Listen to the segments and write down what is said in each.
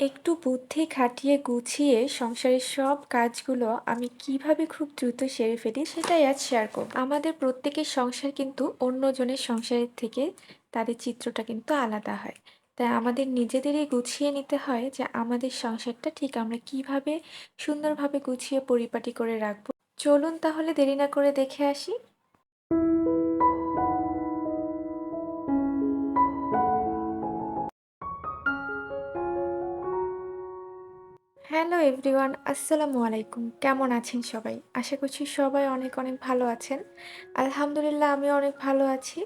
একটু বুদ্ধি খাটিয়ে গুছিয়ে সংসারের সব কাজগুলো আমি কিভাবে খুব দ্রুত সেরে ফেলি সেটাই আজ শেয়ার করব। আমাদের প্রত্যেকের সংসার কিন্তু অন্যজনের সংসারের থেকে তাদের চিত্রটা কিন্তু আলাদা হয়। তাই আমাদের নিজেদেরই গুছিয়ে নিতে হয় যে আমাদের সংসারটা ঠিক আমরা কিভাবে সুন্দরভাবে গুছিয়ে পরিপাটি করে রাখবো। চলুন তাহলে দেরি না করে দেখে আসি। হ্যালো এভরিওয়ান, আসসালামু আলাইকুম। কেমন আছেন সবাই? আশা করছি সবাই অনেক অনেক ভালো আছেন। আলহামদুলিল্লাহ আমিও অনেক ভালো আছি।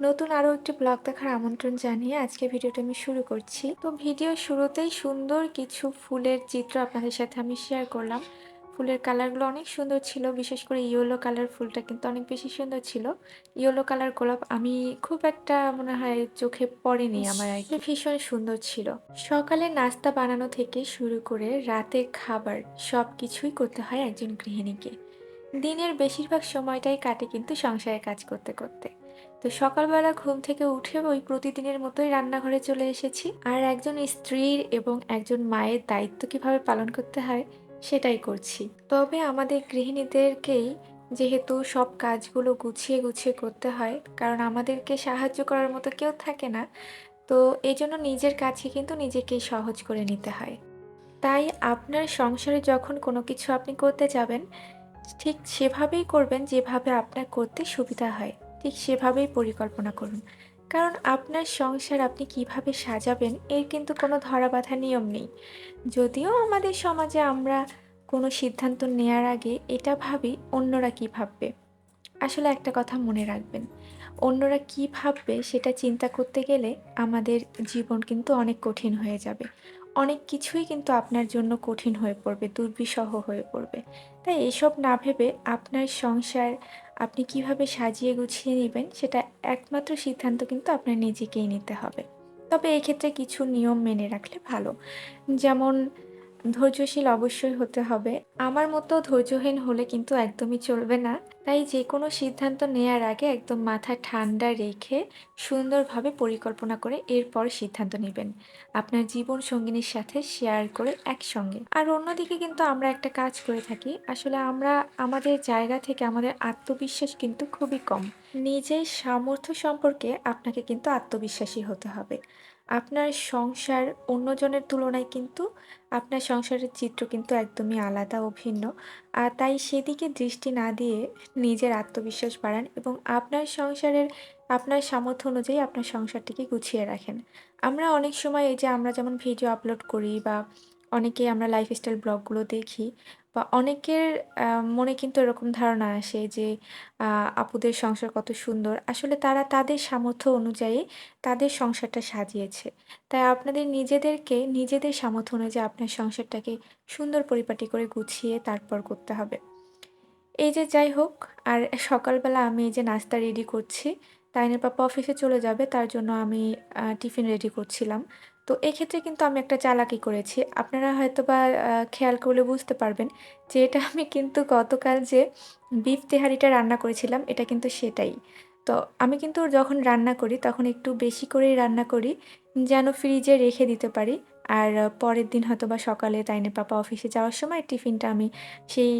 নতুন আরো একটি ব্লগ দেখার আমন্ত্রণ জানিয়ে আজকে ভিডিওটা আমি শুরু করছি। তো ভিডিওর শুরুতেই সুন্দর কিছু ফুলের চিত্র আপনাদের সাথে আমি শেয়ার করলাম। ফুলের কালারগুলো অনেক সুন্দর ছিল। বিশেষ করে ইয়েলো কালার ফুলটা কিন্তু অনেক বেশি সুন্দর ছিল। ইয়েলো কালার গোলাপ আমি খুব একটা মনে হয় চোখে পড়েনি আমার আরকি। ভীষণ সুন্দর ছিল। সকালে নাস্তা বানানো থেকে শুরু করে রাতের খাবার সবকিছুই করতে হয় একজন গৃহিণীকে। দিনের বেশিরভাগ সময়টাই কাটে কিন্তু সংসারের কাজ করতে করতে। তো সকালবেলা ঘুম থেকে উঠে ওই প্রতিদিনের মতোই রান্নাঘরে চলে এসেছি। আর একজন স্ত্রীর এবং একজন মায়ের দায়িত্ব কিভাবে পালন করতে হয় সেটাই করছি। তবে আমাদের গৃহিণীদেরকেই যেহেতু সব কাজগুলো গুছিয়ে গুছিয়ে করতে হয়, কারণ আমাদেরকে সাহায্য করার মতো কেউ থাকে না। তো এজন্য নিজের কাছে কিন্তু নিজেকেই সহজ করে নিতে হয়। তাই আপনার সংসারে যখন কোনো কিছু আপনি করতে যাবেন, ঠিক সেভাবেই করবেন যেভাবে আপনার করতে সুবিধা হয়। ঠিক সেভাবেই পরিকল্পনা করুন। কারণ আপনার সংসার আপনি কিভাবে সাজাবেন এর কিন্তু কোনো ধরাবাঁধা নিয়ম নেই। যদিও আমাদের সমাজে আমরা কোনো সিদ্ধান্ত নেয়ার আগে এটা ভাবি অন্যরা কি ভাববে। আসলে একটা কথা মনে রাখবেন, অন্যরা কি ভাববে সেটা চিন্তা করতে গেলে আমাদের জীবন কিন্তু অনেক কঠিন হয়ে যাবে। অনেক কিছুই কিন্তু আপনার জন্য কঠিন হয়ে পড়বে, দুর্বিষহ হয়ে পড়বে। তাই এসব না ভেবে আপনার সংসার আপনি কিভাবে সাজিয়ে গুছিয়ে নিবেন সেটা একমাত্র সিদ্ধান্ত কিন্তু আপনার নিজেকেই নিতে হবে। তবে এক্ষেত্রে কিছু নিয়ম মেনে রাখলে ভালো। যেমন ধৈর্যশীল অবশ্যই হতে হবে। আমার মতো ধৈর্যহীন হলে কিন্তু একদমই চলবে না। তাই যেকোনো সিদ্ধান্ত নেয়ার আগে একদম মাথা ঠান্ডা রেখে সুন্দরভাবে পরিকল্পনা করে এরপর সিদ্ধান্ত নিবেন। আপনার জীবন সঙ্গিনীর সাথে শেয়ার করে একসঙ্গে। আর অন্যদিকে কিন্তু আমরা একটা কাজ করে থাকি। আসলে আমরা আমাদের জায়গা থেকে আমাদের আত্মবিশ্বাস কিন্তু খুবই কম। নিজের সামর্থ্য সম্পর্কে আপনাকে কিন্তু আত্মবিশ্বাসী হতে হবে। আপনার সংসার অন্যজনের তুলনায় কিন্তু আপনার সংসারের চিত্র কিন্তু একদমই আলাদা ও ভিন্ন। তাই সেদিকে দৃষ্টি না দিয়ে নিজের আত্মবিশ্বাস বাড়ান এবং আপনার সংসারের আপনার সামর্থ্য অনুযায়ী আপনার সংসারটিকে গুছিয়ে রাখেন। আমরা অনেক সময় এই যে আমরা যেমন ভিডিও আপলোড করি বা অনেকেই আমরা লাইফস্টাইল ব্লগগুলো দেখি বা অনেকের মনে কিন্তু এরকম ধারণা আসে যে আ আপুদের সংসার কত সুন্দর। আসলে তারা তাদের সামর্থ্য অনুযায়ী তাদের সংসারটা সাজিয়েছে। তাই আপনাদের নিজেদেরকে নিজেদের সামর্থ্য অনুযায়ী আপনার সংসারটাকে সুন্দর পরিপাটি করে গুছিয়ে তারপর করতে হবে। এই যে যাই হোক, আর সকালবেলা আমি এই যে নাস্তা রেডি করছি। তাইনের পাপা অফিসে চলে যাবে তার জন্য আমি টিফিন রেডি করছিলাম। তো এক্ষেত্রে কিন্তু আমি একটা চালাকি করেছি। আপনারা হয়তোবা খেয়াল করলে বুঝতে পারবেন যে এটা আমি কিন্তু গতকাল যে বিফ তেহারিটা রান্না করেছিলাম এটা কিন্তু সেটাই। তো আমি কিন্তু যখন রান্না করি তখন একটু বেশি করেই রান্না করি যেন ফ্রিজে রেখে দিতে পারি। আর পরের দিন হয়তোবা সকালে তাইনের পাপা অফিসে যাওয়ার সময় টিফিনটা আমি সেই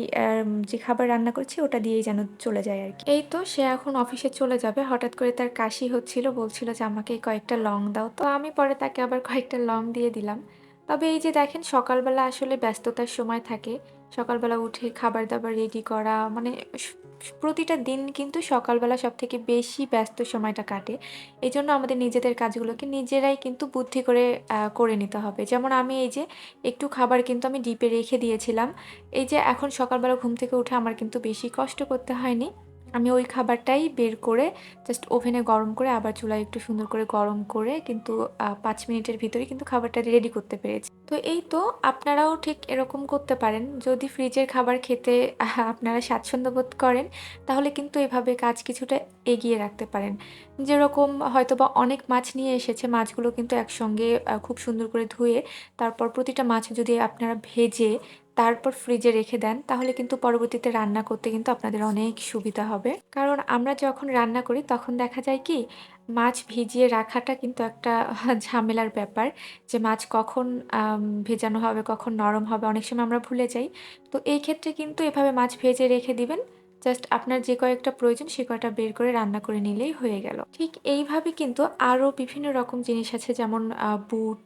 যে খাবার রান্না করেছি ওটা দিয়েই যেন চলে যায় আরকি। এই তো সে এখন অফিসে চলে যাবে। হঠাৎ করে তার কাশি হচ্ছিল, বলছিল যে আমাকে কয়েকটা লং দাও। তো আমি পরে তাকে আবার কয়েকটা লং দিয়ে দিলাম। তবে এই যে দেখেন সকালবেলা আসলে ব্যস্ততার সময় থাকে। সকালবেলা উঠে খাবার-দাবার রেডি করা মানে স স প্রতিটা দিন কিন্তু সকালবেলা সবথেকে বেশি ব্যস্ত সময়টা কাটে। এজন্য আমাদের নিজেদের কাজগুলোকে নিজেরাই কিন্তু বুদ্ধি করে করে নিতে হবে। যেমন আমি এই যে একটু খাবার কিন্তু আমি ডিপে রেখে দিয়েছিলাম। এই যে এখন সকালবেলা ঘুম থেকে উঠে আমার কিন্তু বেশি কষ্ট করতে হয়নি। আমি ওই খাবারটাই বের করে জাস্ট ওভেনে গরম করে আবার চুলায় একটু সুন্দর করে গরম করে কিন্তু ৫ মিনিটের ভিতরেই কিন্তু খাবারটা রেডি করতে পেরেছি। তো এই তো আপনারাও ঠিক এরকম করতে পারেন। যদি ফ্রিজের খাবার খেতে আপনারা স্বাচ্ছন্দ্য বোধ করেন, তাহলে কিন্তু এভাবে কাজ কিছুটা এগিয়ে রাখতে পারেন। যেরকম হয়তোবা অনেক মাছ নিয়ে এসেছে, মাছগুলো কিন্তু একসঙ্গে খুব সুন্দর করে ধুয়ে তারপর প্রতিটা মাছ যদি আপনারা ভেজে তারপর ফ্রিজে রেখে দেন, তাহলে কিন্তু পরবর্তীতে রান্না করতে কিন্তু আপনাদের অনেক সুবিধা হবে। কারণ আমরা যখন রান্না করি তখন দেখা যায় কি, মাছ ভিজিয়ে রাখাটা কিন্তু একটা ঝামেলার ব্যাপার। যে মাছ কখন ভেজানো হবে, কখন নরম হবে অনেক সময় আমরা ভুলে যাই। তো এই ক্ষেত্রে কিন্তু এভাবে মাছ ভেজে রেখে দিবেন। জাস্ট আপনার যে কয়েকটা প্রয়োজন সে কয়টা বের করে রান্না করে নিলেই হয়ে গেল। ঠিক এইভাবে কিন্তু আরো বিভিন্ন রকম জিনিস আছে, যেমন বুট,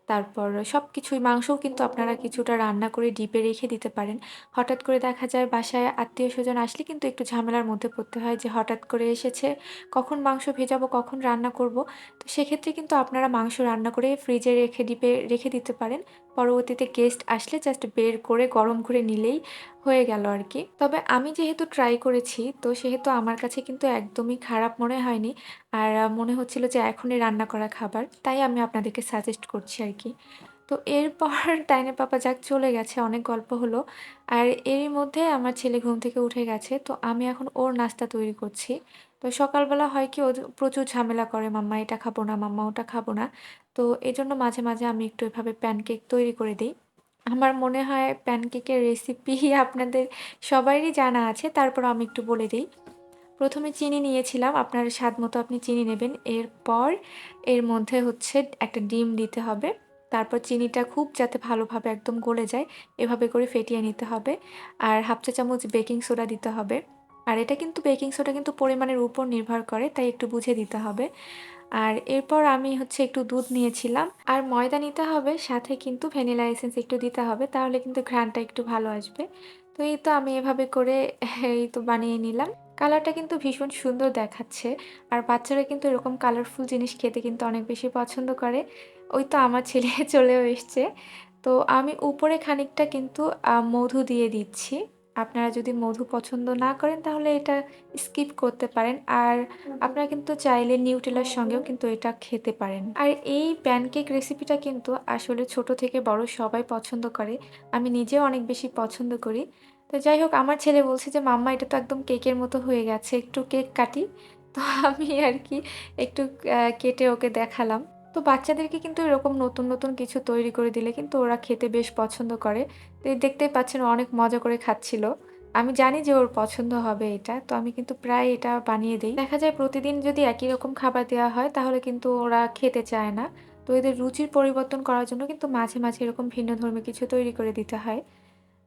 তারপর সবকিছুই, মাংসও কিন্তু আপনারা কিছুটা রান্না করে ডিপে রেখে দিতে পারেন। হঠাৎ করে দেখা যায় বাসায় আত্মীয়স্বজন আসলে কিন্তু একটু ঝামেলার মধ্যে পড়তে হয় যে হঠাৎ করে এসেছে, কখন মাংস ভেজাবো, কখন রান্না করব। তো সেক্ষেত্রে কিন্তু আপনারা মাংস রান্না করে ফ্রিজে রেখে ডিপে রেখে দিতে পারেন। পরবর্তীতে গেস্ট আসলে জাস্ট বের করে গরম করে নিলেই হয়ে গেল আরকি। তবে আমি যেহেতু ট্রাই করেছি, তো সেহেতু আমার কাছে কিন্তু একদমই খারাপ মনে হয়নি। আর মনে হচ্ছিল যে এখনই রান্না করা খাবার। তাই আমি আপনাদেরকে সাজেস্ট করছি আরকি। তো এরপর ডাইনে পাপা যাক চলে গেছে, অনেক গল্প হলো। আর এরই মধ্যে আমার ছেলে ঘুম থেকে উঠে গেছে। তো আমি এখন ওর নাস্তা তৈরি করছি। তো সকালবেলা হয় কি, ও প্রচুর ঝামেলা করে, "মাম্মা এটা খাবো না, মাম্মা ওটা খাবো না।" তো এজন্য মাঝে, মাঝে আমি একটু এভাবে প্যানকেক তৈরি করে দেই। আমার মনে হয় প্যানকেকের রেসিপি আপনাদের সবারই জানা আছে। তারপরও আমি একটু বলে দেই। ১ম এ চিনি নিয়েছিলাম। আপনার স্বাদমতো আপনি চিনি নেবেন। এরপর এর মধ্যে হচ্ছে একটা ডিম দিতে হবে। তারপর চিনিটা খুব যাতে ভালোভাবে একদম গলে যায়, এভাবে করে ফেটিয়ে নিতে হবে। আর 1/2 চা চামচ বেকিং সোডা দিতে হবে। আর এটা কিন্তু বেকিং সোডা কিন্তু পরিমাণের উপর নির্ভর করে, তাই একটু বুঝে দিতে হবে। আর এরপর আমি হচ্ছে একটু দুধ নিয়েছিলাম। আর ময়দা নিতে হবে, সাথে কিন্তু ভ্যানিলা এসেন্স একটু দিতে হবে। তাহলে কিন্তু ঘ্রাণটা একটু ভালো আসবে। তো এই তো আমি এভাবে করে এই তো বানিয়ে নিলাম। কালারটা কিন্তু ভীষণ সুন্দর দেখাচ্ছে। আর বাচ্চারা কিন্তু এরকম কালারফুল জিনিস খেতে কিন্তু অনেক বেশি পছন্দ করে। ওই তো আমার ছেলে চলেও এসছে। তো আমি উপরে খানিকটা কিন্তু মধু দিয়ে দিচ্ছি। আপনারা যদি মধু পছন্দ না করেন তাহলে এটা স্কিপ করতে পারেন। আর আপনারা কিন্তু চাইলে নিউটেলার সঙ্গেও কিন্তু এটা খেতে পারেন। আর এই প্যানকেক রেসিপিটা কিন্তু আসলে ছোট থেকে বড় সবাই পছন্দ করে। আমি নিজেও অনেক বেশি পছন্দ করি। তো যাই হোক, আমার ছেলে বলছে যে, "মাম্মা এটা তো একদম কেকের মতো হয়ে গেছে। একটু কেক কাটি।" তো আমি আরকি একটু কেটে ওকে দেখালাম। তো বাচ্চাদেরকে কিন্তু এরকম নতুন, নতুন কিছু তৈরি করে দিলে কিন্তু ওরা খেতে বেশ পছন্দ করে। তো এই দেখতেই পাচ্ছেন ও অনেক মজা করে খাচ্ছিল। আমি জানি যে ওর পছন্দ হবে এটা। তো আমি কিন্তু প্রায় এটা বানিয়ে দেই। দেখা যায় প্রতিদিন যদি একই রকম খাবার দেওয়া হয় তাহলে কিন্তু ওরা খেতে চায় না। তো এদের রুচির পরিবর্তন করার জন্য কিন্তু মাঝে, মাঝে এরকম ভিন্নধর্মী কিছু তৈরি করে দিতে হয়।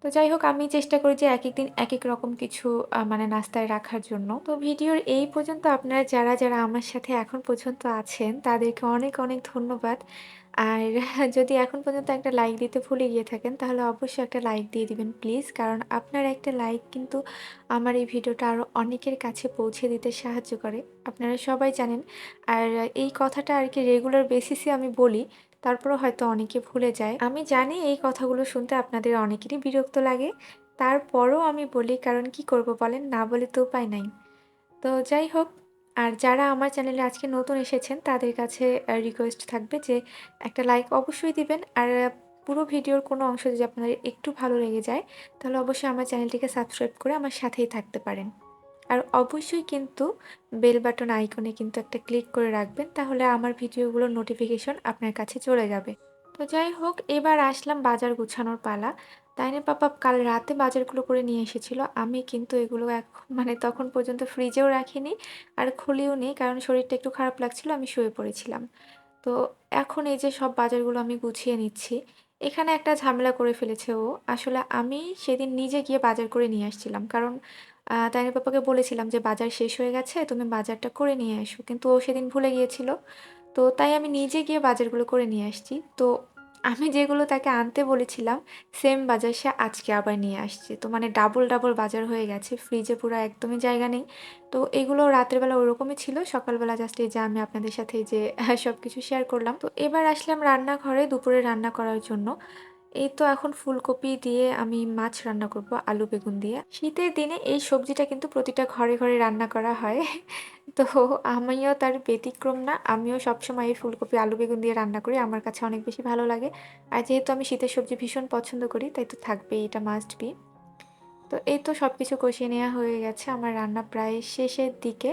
তো যাই হোক, আমি চেষ্টা করি যে একেক দিন একেক রকম কিছু মানে নাস্তায় রাখার জন্য। তো ভিডিওর এই পর্যন্ত আপনারা যারা, যারা আমার সাথে এখন পর্যন্ত আছেন তাদেরকে অনেক, অনেক ধন্যবাদ। আর যদি এখন পর্যন্ত একটা লাইক দিতে ভুলে গিয়ে থাকেন তাহলে অবশ্যই একটা লাইক দিয়ে দিবেন প্লিজ। কারণ আপনার একটা লাইক কিন্তু আমার এই ভিডিওটা আরো অনেকের কাছে পৌঁছে দিতে সাহায্য করে। আপনারা সবাই জানেন। আর এই কথাটা আরকি রেগুলার বেসিসে আমি বলি। তারপরেও হয়তো অনেকে ভুলে যায়। আমি জানি এই কথাগুলো শুনতে আপনাদের অনেকেরই বিরক্ত লাগে। তারপরও আমি বলি, কারণ কি করব বলেন? না বলে তো উপায় নাই। তো যাই হোক, আর যারা আমার চ্যানেলে আজকে নতুন এসেছেন তাদের কাছে রিকোয়েস্ট থাকবে যে একটা লাইক অবশ্যই দিবেন। আর পুরো ভিডিওর কোনো অংশ যদি আপনাদের একটু ভালো লেগে যায় তাহলে অবশ্যই আমার চ্যানেলটিকে সাবস্ক্রাইব করে আমার সাথেই থাকতে পারেন। আর অবশ্যই কিন্তু বেল বাটন আইকনে কিন্তু একটা ক্লিক করে রাখবেন। তাহলে আমার ভিডিওগুলোর নোটিফিকেশন আপনার কাছে চলে যাবে। তো যাই হোক, এবার আসলাম বাজার গুছানোর পালা। তাইনের পাপা কাল রাতে বাজারগুলো করে নিয়ে এসেছিল। আমি কিন্তু এগুলো মানে তখন পর্যন্ত ফ্রিজেও রাখিনি আর খুলিওনি। কারণ শরীরটা একটু খারাপ লাগছিল, আমি শুয়ে পড়েছিলাম। তো এখন এই যে সব বাজারগুলো আমি গুছিয়ে নিচ্ছি। এখানে একটা ঝামেলা করে ফেলেছে ও। আসলে আমি সেদিন নিজে গিয়ে বাজার করে নিয়ে আসছিলাম। কারণ তাইনের পাপাকে বলেছিলাম যে, "বাজার শেষ হয়ে গেছে, তুমি বাজারটা করে নিয়ে এসো।" কিন্তু ও সেদিন ভুলে গিয়েছিল। তো তাই আমি নিজে গিয়ে বাজারগুলো করে নিয়ে আসছি। তো আমি যেগুলো তাকে আনতে বলেছিলাম, সেম বাজার সে আজকে আবার নিয়ে আসছে। তো মানে ডাবল, ডাবল বাজার হয়ে গেছে। ফ্রিজে পুরা একদমই জায়গা নেই। তো এগুলো রাতের বেলা ওরকমই ছিল। সকালবেলা জাস্ট এই যে আমি আপনাদের সাথে এই যে সবকিছু শেয়ার করলাম। তো এবার আসলাম রান্নাঘরে দুপুরে রান্না করার জন্য। এই তো এখন ফুলকপি দিয়ে আমি মাছ রান্না করব আলু বেগুন দিয়ে। শীতের দিনে এই সবজিটা কিন্তু প্রতিটা ঘরে, ঘরে রান্না করা হয়। তো আমিও তার ব্যতিক্রম না। আমিও সবসময় এই ফুলকপি আলু বেগুন দিয়ে রান্না করি। আমার কাছে অনেক বেশি ভালো লাগে। আর যেহেতু আমি শীতের সবজি ভীষণ পছন্দ করি, তাই তো থাকবেই, এটা মাস্ট বি। তো এই তো সবকিছু কষিয়ে নেওয়া হয়ে গেছে। আমার রান্না প্রায় শেষের দিকে।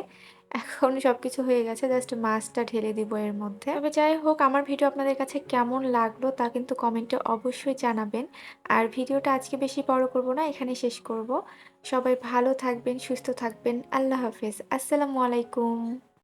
এখন সবকিছু হয়ে গেছে। জাস্ট মাছটা ঢেলে দিব এর মধ্যে। তবে যাই হোক আমার ভিডিও আপনাদের কাছে কেমন লাগলো তা কিন্তু কমেন্টে অবশ্যই জানাবেন। আর ভিডিওটা আজকে বেশি বড় করব না, এখানেই শেষ করব। সবাই ভালো থাকবেন, সুস্থ থাকবেন। আল্লাহ হাফেজ। আসসালামু আলাইকুম।